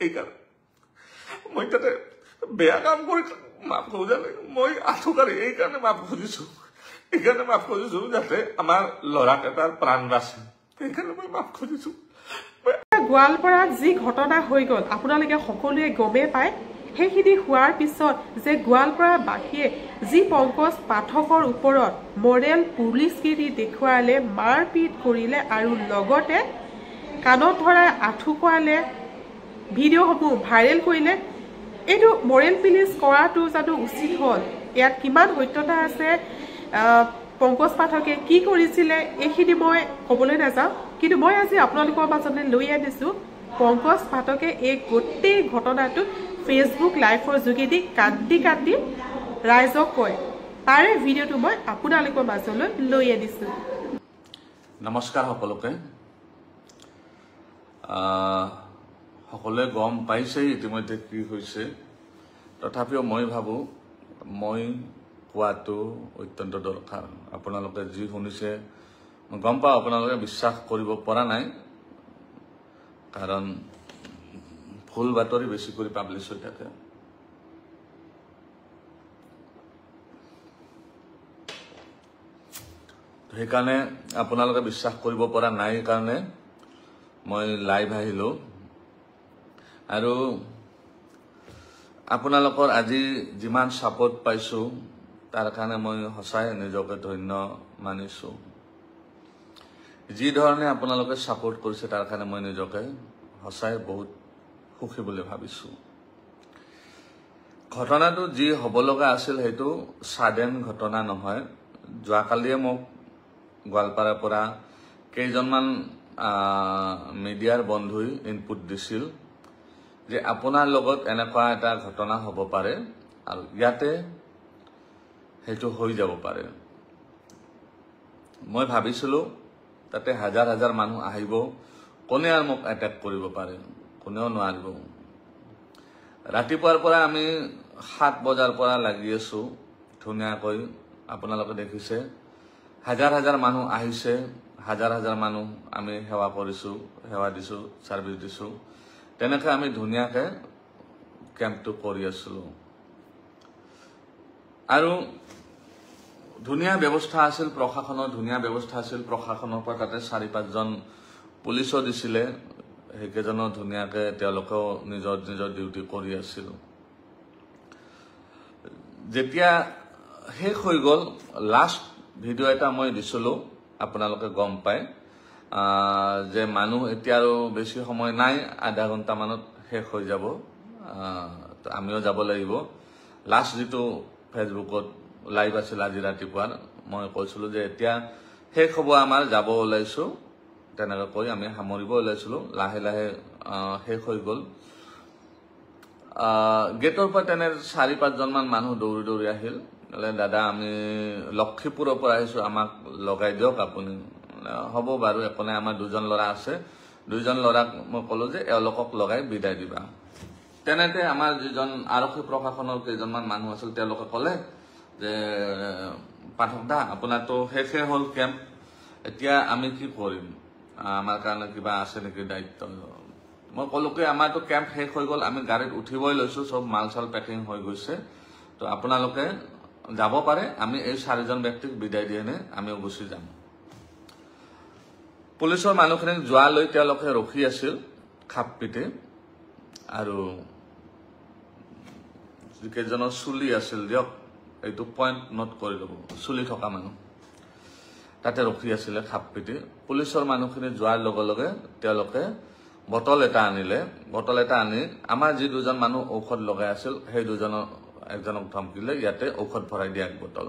এইকাৰণে মই তাতে বেয়া কাম কৰি মাফ খোজা নাই মই আঠুকাৰী এইকাৰণে মাফ খুজিছো যাতে আমাৰ ল'ৰাকেইটাৰ প্ৰাণ বাচে সেইকাৰণে মই মাফ খুজিছো গোৱালপাৰাত যি ঘটনা হৈ গ'ল আপোনালোকে সকলোৱে গমেই পায় সেইখিনি হোৱাৰ পিছত যে গোৱালপাৰাবাসীয়ে যি পংকজ পাঠকৰ ওপৰত মৰেল পুলিচগিৰি দেখুৱালে মাৰপিট কৰিলে আৰু লগতে কাণত ধৰাই আঁঠু কঢ়ালে ভিডিঅ'সমূহ ভাইৰেল কৰিলে এইটো মৰেল পুলিচ কৰাটো জানো উচিত হ'ল ইয়াত কিমান সত্যতা আছে পংকজ পাঠকে কি কৰিছিলে এইখিনি মই ক'বলৈ নাযাওঁ কিন্তু মই আজি আপোনালোকৰ মাজলৈ লৈ আনিছোঁ পংকজ পাঠকে এই গোটেই ঘটনাটো ফেচবুক লাইভৰ যোগেদি কান্দি কান্দি ৰাইজক কয় তাৰে ভিডিঅ'টো মই আপোনালোকৰ মাজলৈ লৈ আনিছোঁ নমস্কাৰ সকলোকে সকলোৱে গম পাইছেই ইতিমধ্যে কি হৈছে তথাপিও মই ভাবোঁ মই কোৱাটো অত্যন্ত দৰকাৰ আপোনালোকে যি শুনিছে মই গম পাওঁ আপোনালোকে বিশ্বাস কৰিব পৰা নাই কাৰণ ভুল বাতৰি বেছি কৰি পাব্লিছ হৈ থাকে সেইকাৰণে আপোনালোকে বিশ্বাস কৰিব পৰা নাই কাৰণে মই লাইভ আহিলোঁ আৰু আপোনালোকৰ আজি যিমান ছাপোৰ্ট পাইছোঁ তাৰ কাৰণে মই সঁচাই নিজকে ধন্য মানিছোঁ যি ধৰণে আপোনালোকে ছাপোৰ্ট কৰিছে তাৰ কাৰণে মই নিজকে সঁচাই বহুত সুখী বুলি ভাবিছোঁ ঘটনাটো যি হ'ব লগা আছিল সেইটো ছাডেন ঘটনা নহয় যোৱাকালিয়ে মোক গোৱালপাৰাৰ পৰা কেইজনমান মিডিয়াৰ বন্ধুই ইনপুট দিছিল যে আপোনাৰ লগত এনেকুৱা এটা ঘটনা হ'ব পাৰে আৰু ইয়াতে সেইটো হৈ যাব পাৰে মই ভাবিছিলোঁ তাতে হাজাৰ হাজাৰ মানুহ আহিব কোনে আৰু মোক এটেক কৰিব পাৰে কোনেও নোৱাৰিব ৰাতিপুৱাৰ পৰা আমি 7 বজাৰ পৰা লাগি আছোঁ ধুনীয়াকৈ আপোনালোকে দেখিছে হাজাৰ হাজাৰ মানুহ আহিছে হাজাৰ হাজাৰ মানুহ আমি সেৱা কৰিছোঁ সেৱা দিছোঁ ছাৰ্ভিচ দিছোঁ তেনেকৈ আমি ধুনীয়াকৈ কেম্পটো কৰি আছিলোঁ আৰু ধুনীয়া ব্যৱস্থা আছিল প্ৰশাসনৰ ধুনীয়া ব্যৱস্থা আছিল প্ৰশাসনৰ পৰা তাতে 4-5জন পুলিচো দিছিলে সেইকেইজনো ধুনীয়াকৈ তেওঁলোকেও নিজৰ নিজৰ ডিউটি কৰি আছিল যেতিয়া শেষ হৈ গ'ল লাষ্ট ভিডিঅ' এটা মই দিছিলোঁ আপোনালোকে গম পায় যে মানুহ এতিয়া আৰু বেছি সময় নাই আধা ঘণ্টামানত শেষ হৈ যাব আমিও যাব লাগিব লাষ্ট যিটো ফেচবুকত লাইভ আছিল আজি ৰাতিপুৱাৰ মই কৈছিলোঁ যে এতিয়া শেষ হ'ব আমাৰ যাব ওলাইছোঁ তেনেকৈ কৈ আমি সামৰিব ওলাইছিলোঁ লাহে লাহে শেষ হৈ গ'ল গেটৰ পৰা তেনে 4-5জনমান মানুহ দৌৰি দৌৰি আহিল দাদা আমি লক্ষীপুৰৰ পৰা আহিছোঁ আমাক লগাই দিয়ক আপুনি হ'ব বাৰু একো নাই আমাৰ 2জন ল'ৰা আছে 2জন ল'ৰাক মই ক'লোঁ যে এওঁলোকক লগাই বিদায় দিবা তেনেতে আমাৰ যিজন আৰক্ষী প্ৰশাসনৰ কেইজনমান মানুহ আছিল তেওঁলোকে ক'লে যে পাঠক দা আপোনাৰতো শেষে হ'ল কেম্প এতিয়া আমি কি কৰিম আমাৰ কাৰণে কিবা আছে নেকি দায়িত্ব মই ক'লোঁ কি আমাৰতো কেম্প শেষ হৈ গ'ল আমি গাড়ীত উঠিবই লৈছোঁ চব মাল চাল পেকিং হৈ গৈছে তো আপোনালোকে যাব পাৰে আমি এই 4জন ব্যক্তিক বিদায় দি এনে আমিও গুচি যাম পুলিচৰ মানুহখিনিক যোৱালৈ তেওঁলোকে ৰখি আছিল খাপ পিটি আৰু যিকেইজনৰ চুলি আছিল দিয়ক এইটো পইণ্ট নোট কৰি ল'ব চুলি থকা মানুহ তাতে ৰখি আছিলে খাপ পিটি পুলিচৰ মানুহখিনি যোৱাৰ লগে লগে তেওঁলোকে বটল এটা আনিলে বটল এটা আনি আমাৰ যি 2জন মানুহ ঔষধ লগাই আছিল সেই 2জনৰ একজনক ধমকিলে ইয়াতে ঔষধ ভৰাই দিয়া বটল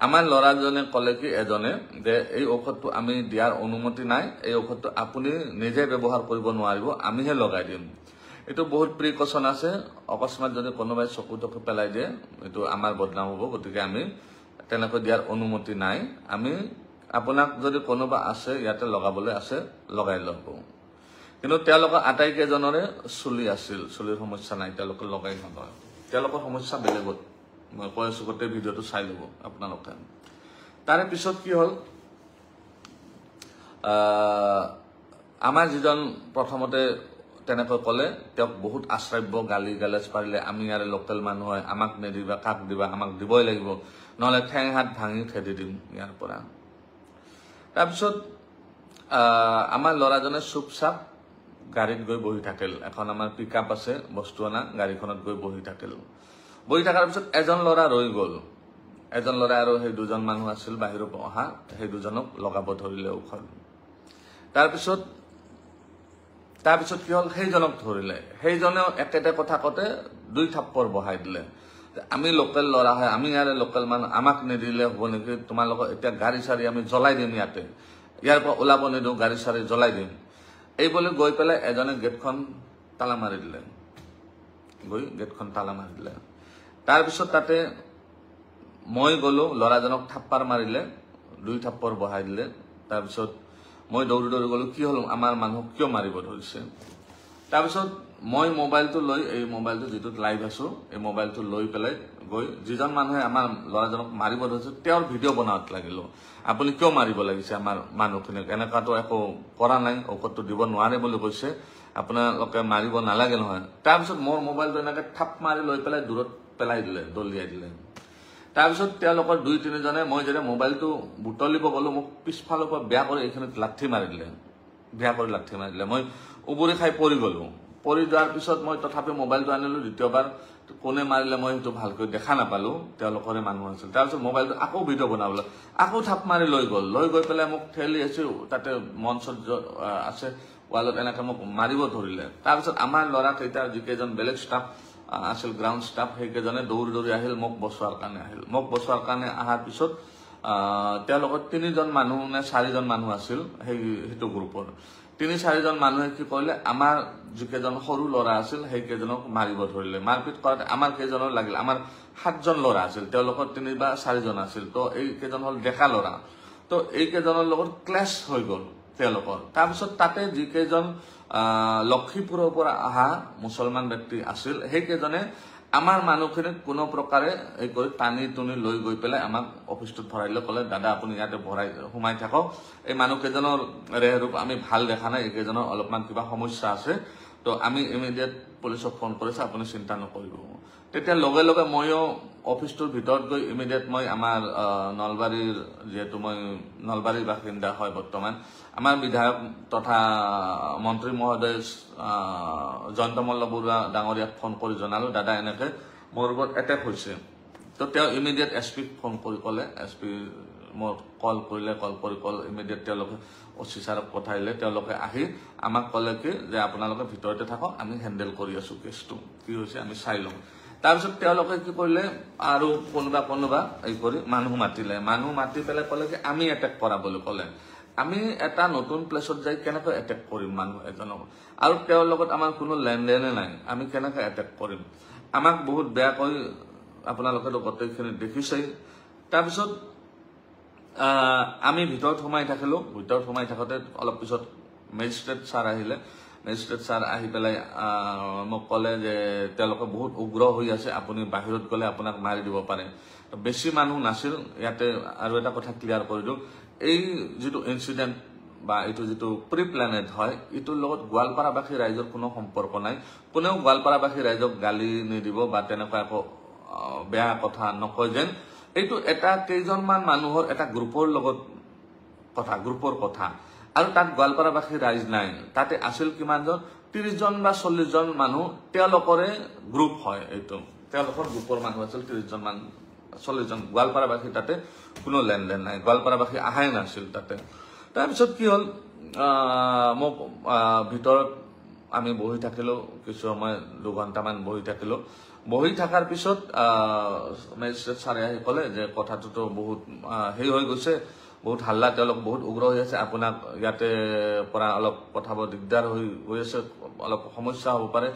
আমাৰ ল'ৰাজনে ক'লে কি এজনে যে এই ঔষধটো আমি দিয়াৰ অনুমতি নাই এই ঔষধটো আপুনি নিজে ব্যৱহাৰ কৰিব নোৱাৰিব আমিহে লগাই দিম এইটো বহুত প্ৰিকশ্যন আছে অকস্মাত যদি কোনোবাই চকু টকু পেলাই দিয়ে এইটো আমাৰ বদনাম হ'ব গতিকে আমি তেনেকৈ দিয়াৰ অনুমতি নাই আমি আপোনাক যদি কোনোবা আছে ইয়াতে লগাবলৈ আছে লগাই ল'ব কিন্তু তেওঁলোকৰ আটাইকেইজনৰে চুলি আছিল চুলিৰ সমস্যা নাই তেওঁলোকে লগাই নলয় তেওঁলোকৰ সমস্যা বেলেগত মই কৈ আছোঁ গোটেই ভিডিঅ'টো চাই ল'ব আপোনালোকে তাৰে পিছত কি হ'ল আমাৰ যিজন প্ৰথমতে তেনেকৈ ক'লে তেওঁক বহুত আশ্ৰব্য গালি গালাজ পাৰিলে আমি ইয়াৰে লোকেল মানুহ হয় আমাক নিদিবা কাক দিবা আমাক দিবই লাগিব নহলে ঠেং হাত ভাঙি খেদি দিম ইয়াৰ পৰা তাৰপিছত আমাৰ ল'ৰাজনে চুপচাপ গাড়ীত গৈ বহি থাকিল এখন আমাৰ পিকআপ আছে বস্তু আনা গাড়ীখনত গৈ বহি থাকিল বহি থকাৰ পিছত এজন ল'ৰা ৰৈ গ'ল এজন ল'ৰা আৰু সেই দুজন মানুহ আছিল বাহিৰৰ পৰা অহা সেই দুজনক লগাব ধৰিলে উখল তাৰপিছত কি হ'ল সেইজনক ধৰিলে সেইজনেও একেটা কথা কতে দুই থাপ্পৰ বহাই দিলে আমি লোকেল ল'ৰা হয় আমি ইয়াৰে লোকেল মানুহ আমাক নিদিলে হ'ব নেকি তোমালোকৰ এতিয়া গাড়ী চাৰি আমি জ্বলাই দিম ইয়াৰ পৰা ওলাব নিদিওঁ গাড়ী চাৰি জ্বলাই দিম এই বুলি গৈ পেলাই এজনে গেটখন তালা মাৰি দিলে তাৰপিছত তাতে মই গ'লো ল'ৰাজনক থাপ্পাৰ মাৰিলে দুই থাপ্পৰ বহাই দিলে তাৰপিছত মই দৌৰি গ'লো কি হ'ল আমাৰ মানুহক কিয় মাৰিব ধৰিছে তাৰপিছত মই মোবাইলটো লৈ এই মোবাইলটো যিটোত লাইভ আছো এই মোবাইলটো লৈ পেলাই গৈ যিজন মানুহে আমাৰ ল'ৰাজনক মাৰিব ধৰিছে তেওঁৰ ভিডিঅ' বনাওঁত লাগিলো আপুনি কিয় মাৰিব লাগিছে আমাৰ মানুহখিনিক এনেকুৱাতো একো কৰা নাই ঔষধটো দিব নোৱাৰে বুলি কৈছে আপোনালোকে মাৰিব নালাগে নহয় তাৰপিছত মোৰ মোবাইলটো এনেকৈ থাপ মাৰি লৈ পেলাই দূৰত পেলাই দিলে দলিয়াই দিলে তাৰপিছত তেওঁলোকৰ দুই তিনিজনে মই যেতিয়া মোবাইলটো বুটলিব গ'লো মোক পিছফালৰ পৰা বেয়া কৰি এইখিনিত লাঠি মাৰি দিলে মই উবুৰি খাই পৰি গ'লো পৰি যোৱাৰ পিছত মই তথাপি মোবাইলটো আনিলো দ্বিতীয়বাৰ কোনে মাৰিলে মই সেইটো ভালকৈ দেখা নাপালো তেওঁলোকৰে মানুহ আছিল তাৰপিছত মোবাইলটো আকৌ ভিডিঅ' বনাবলৈ আকৌ থাপ মাৰি লৈ গৈ পেলাই মোক ঠেলি আছো তাতে মঞ্চত আছে ৱালত এনেকৈ মোক মাৰিব ধৰিলে তাৰপিছত আমাৰ ল'ৰা কেইটা যিকেইজন বেলেগ ষ্টাফ আছিল গ্ৰাউণ্ড ষ্টাফ সেইকেইজনে দৌৰি আহিল মোক বচোৱাৰ কাৰণে অহাৰ পিছত তেওঁলোকৰ 3জন মানুহ নে 4জন মানুহ আছিল সেইটো গ্ৰুপৰ 3-4জন মানুহে কি কৰিলে আমাৰ যিকেইজন সৰু ল'ৰা আছিল সেইকেইজনক মাৰিব ধৰিলে মাৰপিট কৰাতে আমাৰ কেইজনৰ লাগিল আমাৰ 7জন ল'ৰা আছিল তেওঁলোকৰ 3 বা 4জন আছিল তো এই কেইজন হ'ল ডেকা ল'ৰা তো এই কেইজনৰ লগত ক্লেশ হৈ গ'ল তেওঁলোকৰ তাৰপিছত তাতে যিকেইজন লক্ষীপুৰৰ পৰা অহা মুছলমান ব্যক্তি আছিল সেইকেইজনে আমাৰ মানুহখিনিক কোনো প্ৰকাৰে এই কৰি টানি টুনি লৈ গৈ পেলাই আমাক অফিচটোত ভৰাইলে ক'লে দাদা আপুনি ইয়াতে সোমাই থাকক এই মানুহকেইজনৰ ৰেহৰূপ আমি ভাল দেখা নাই এইকেইজনৰ অলপমান কিবা সমস্যা আছে তো আমি ইমিডিয়েট পুলিচক ফোন কৰিছো আপুনি চিন্তা নকৰিব তেতিয়া লগে লগে ময়ো অফিসটোৰ ভিতৰত গৈ ইমিডিয়েট মই আমাৰ নলবাৰীৰ যেহেতু মই নলবাৰীৰ বাসিন্দা হয় বৰ্তমান আমাৰ বিধায়ক তথা মন্ত্ৰী মহোদয় জয়ন্ত মল্ল বৰুৱা ডাঙৰীয়াক ফোন কৰি জনালো দাদা এনেকে মোৰ ওপৰত এটেক হৈছে তো তেওঁ ইমিডিয়েট এছপিক ফোন কৰি ক'লে এছপি মোৰ কল ইমিডিয়েট তেওঁলোকে অচি ছাৰক পঠাইলে তেওঁলোকে আহি আমাক ক'লে কি যে আপোনালোকে ভিতৰতে থাকক আমি হেণ্ডেল কৰি আছো কেছটো কি হৈছে আমি চাই লওঁ তাৰপিছত তেওঁলোকে কি কৰিলে আৰু কোনোবা এই কৰি মানুহ মাতি পেলাই ক'লে কি আমি এটেক কৰা বুলি ক'লে আমি এটা নতুন প্লেছত যাই কেনেকৈ এটেক কৰিম মানুহ এজনক আৰু তেওঁৰ লগত আমাৰ কোনো লেনদেনে নাই আমি কেনেকৈ এটেক কৰিম আমাক বহুত বেয়াকৈ আপোনালোকে গোটেইখিনি দেখিছেই তাৰপিছত আমি ভিতৰত সোমাই থাকোঁতে অলপ পিছত মেজিষ্ট্ৰেট ছাৰ আহি পেলাই মোক ক'লে যে তেওঁলোকে বহুত উগ্ৰ হৈ আছে আপুনি বাহিৰত গ'লে আপোনাক মাৰি দিব পাৰে বেছি মানুহ নাছিল ইয়াতে আৰু এটা কথা ক্লিয়াৰ কৰি দিওঁ এই যিটো ইনসিডেন্ট বা এইটো যেটো প্ৰি প্ল্যানেড হয় ইটোৰ লগত গোৱালপাৰাবাসী ৰাইজৰ কোনো সম্পৰ্ক নাই কোনেও গোৱালপাৰাবাসী ৰাইজক গালি নিদিব বা তেনেকুৱা একো বেয়া কথা নকয় যেন এইটো এটা কেইজনমান মানুহৰ এটা গ্ৰুপৰ লগত গ্ৰুপৰ কথা আৰু তাত গোৱালপাৰাবাসী ৰাইজ নাই তাতে আছিল কিমানজন 30 জন বা 40 জন মানুহ তেওঁলোকৰে গ্ৰুপ হয় এইটো তেওঁলোকৰ গ্ৰুপৰ মানুহ আছিল 30 জন মান 40 জন গোৱালপাৰাবাসী তাতে কোনো লেনদেন নাই গোৱালপাৰাবাসী আহাই নাছিল তাতে তাৰপিছত কি হ'ল মোক ভিতৰত আমি বহি থাকিলো কিছু সময় 2 ঘণ্টামান বহি থাকাৰ পিছত মেজিষ্ট্ৰেট ছাৰে আহি ক'লে যে কথাটো বহুত হেই হৈ গৈছে বহুত হাল্লা তেওঁলোক বহুত উগ্ৰ হৈ আছে আপোনাক ইয়াতে পৰা অলপ পঠাব দিগদাৰ হৈ আছে অলপ সমস্যা হ'ব পাৰে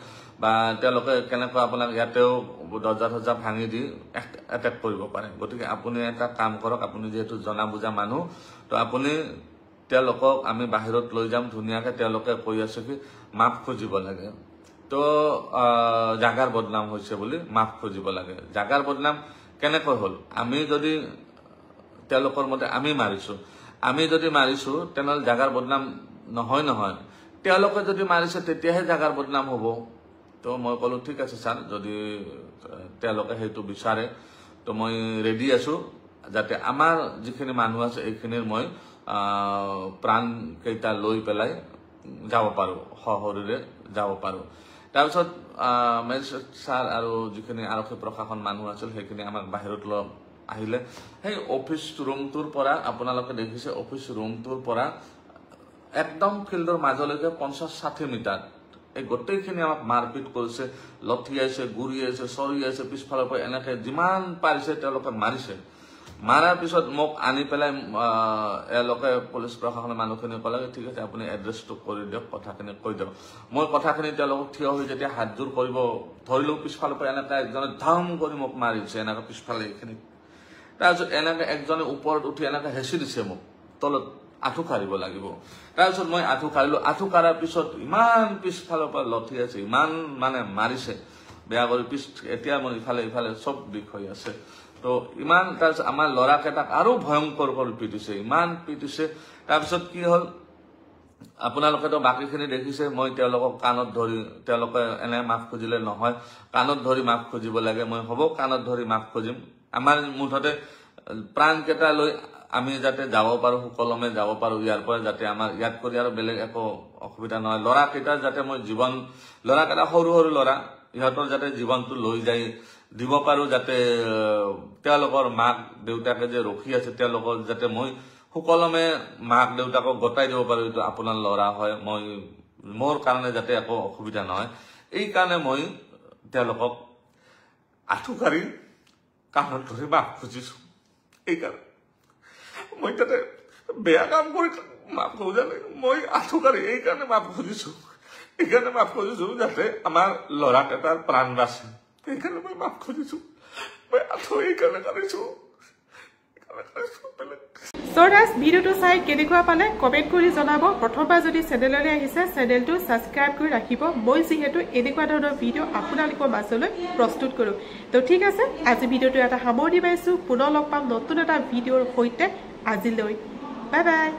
বা তেওঁলোকে কেনেকৈ আপোনাক ইয়াতেও দৰ্জা ভাঙি দি এটেক কৰিব পাৰে গতিকে আপুনি এটা কাম কৰক আপুনি যেহেতু জনা বুজা মানুহ তো আপুনি তেওঁলোকক আমি বাহিৰত লৈ যাম ধুনীয়াকৈ তেওঁলোকে কৈ আছে কি মাফ খুজিব লাগে তো জাগাৰ বদনাম হৈছে বুলি মাফ খুজিব লাগে জাগাৰ বদনাম কেনেকৈ হ'ল আমি যদি তেওঁলোকৰ মতে আমি যদি মাৰিছো তেনেহ'লে জাগাৰ বদনাম নহয় তেওঁলোকে যদি মাৰিছে তেতিয়াহে জাগাৰ বদনাম হ'ব তো মই ক'লো ঠিক আছে ছাৰ যদি তেওঁলোকে সেইটো বিচাৰে তো মই ৰেডি আছো যাতে আমাৰ যিখিনি মানুহ আছে এইখিনিৰ মই প্ৰাণ কেইটা লৈ পেলাই যাব পাৰো সহৰিৰে যাব পাৰো তাৰপিছত মেজিষ্ট্ৰেট ছাৰ আৰু যিখিনি আৰক্ষী প্ৰশাসন মানুহ আছিল সেইখিনি আমাক বাহিৰত লৈ আহিলে সেই অফিচ ৰুমটোৰ পৰা আপোনালোকে দেখিছে অফিচ ৰুমটোৰ পৰা একদম ফিল্ডৰ মাজলৈকে 50-60 মিটাৰ এই গোটেইখিনি আমাক মাৰপিট কৰিছে লঠিয়াইছে গুৰিয়াইছে চৰিয়াইছে পিছফালৰ পৰা এনেকে যিমান পাৰিছে তেওঁলোকে মাৰিছে মাৰাৰ পিছত মোক আনি পেলাই এলোকে পুলিচ প্ৰশাসনৰ মানুহখিনি ক'লে ঠিক আছে আপুনি এড্ৰেছটো কৰি দিয়ক কথাখিনি কৈ দিয়ক মই কথাখিনি তেওঁলোকক থিয় হৈ যেতিয়া হাত জোৰ কৰিব ধৰিলো পিছফালৰ পৰা এনেকে একজনে ধাম কৰি মোক মাৰিছে এনেকে পিছফালে এইখিনি তাৰপিছত এনেকে একজনে ওপৰত উঠি এনেকে হেঁচি দিছে মোক তলত আঁঠু কাঢ়িব লাগিব তাৰপিছত মই আঁঠু কাঢ়িলো আঁঠু কাঢ়াৰ পিছত ইমান পিছফালৰ পৰা লঠি আছে ইমান মানে মাৰিছে বেয়া কৰি এতিয়া মোৰ ইফালে চব বিষ হৈ আছে তো ইমান তাৰপিছত আমাৰ ল'ৰাকেইটাক আৰু ভয়ংকৰ কৰি পিটিছে ইমান পিটিছে তাৰপিছত কি হ'ল আপোনালোকেতো বাকীখিনি দেখিছে মই তেওঁলোকক কাণত ধৰি তেওঁলোকে এনে মাফ খুজিলে নহয় কাণত ধৰি মাফ খুজিব লাগে মই হ'ব কাণত ধৰি মাফ খুজিম আমাৰ মুঠতে প্ৰাণকেইটা লৈ আমি যাতে যাব পাৰো সুকলমে যাব পাৰো ইয়াৰ পৰা যাতে আমাৰ ইয়াত কৰি আৰু বেলেগ একো অসুবিধা নহয় ল'ৰাকেইটাৰ যাতে মই জীৱন ল'ৰাকেইটা সৰু সৰু ল'ৰা ইহঁতৰ যাতে জীৱনটো লৈ যাই দিব পাৰো যাতে তেওঁলোকৰ মাক দেউতাকে যে ৰখি আছে তেওঁলোকৰ যাতে মই সুকলমে মাক দেউতাকক গতাই দিব পাৰো এইটো আপোনাৰ ল'ৰা হয় মই মোৰ কাৰণে যাতে একো অসুবিধা নহয় এই কাৰণে মই তেওঁলোকক আঁঠু কাঢ়ি কাণত ধৰি মাফ খুজিছো এই কাৰণে মই তাতে বেয়া কাম কৰি মাফ খোজা নাই মই আঁঠু কাঢ়ি এই কাৰণে মাফ খুজিছো এইকাৰণে মাফ খুজিছো যাতে আমাৰ ল'ৰাকেইটাৰ প্ৰাণ বাচে এইকাৰণে মই মাফ খুজিছো মই আঁঠু এইকাৰণে কাঢ়িছো সৌৰাজ ভিডিঅ'টো চাই কেনেকুৱা পালে কমেণ্ট কৰি জনাব প্ৰথমবাৰ যদি চেনেললৈ আহিছে চেনেলটো ছাবস্ক্ৰাইব কৰি ৰাখিব মই যিহেতু এনেকুৱা ধৰণৰ ভিডিঅ' আপোনালোকৰ মাজলৈ প্ৰস্তুত কৰোঁ তো ঠিক আছে আজি ভিডিঅ'টো এটা সামৰণি মাৰিছোঁ পুনৰ লগ পাম নতুন এটা ভিডিঅ'ৰ সৈতে আজিলৈ বাই বাই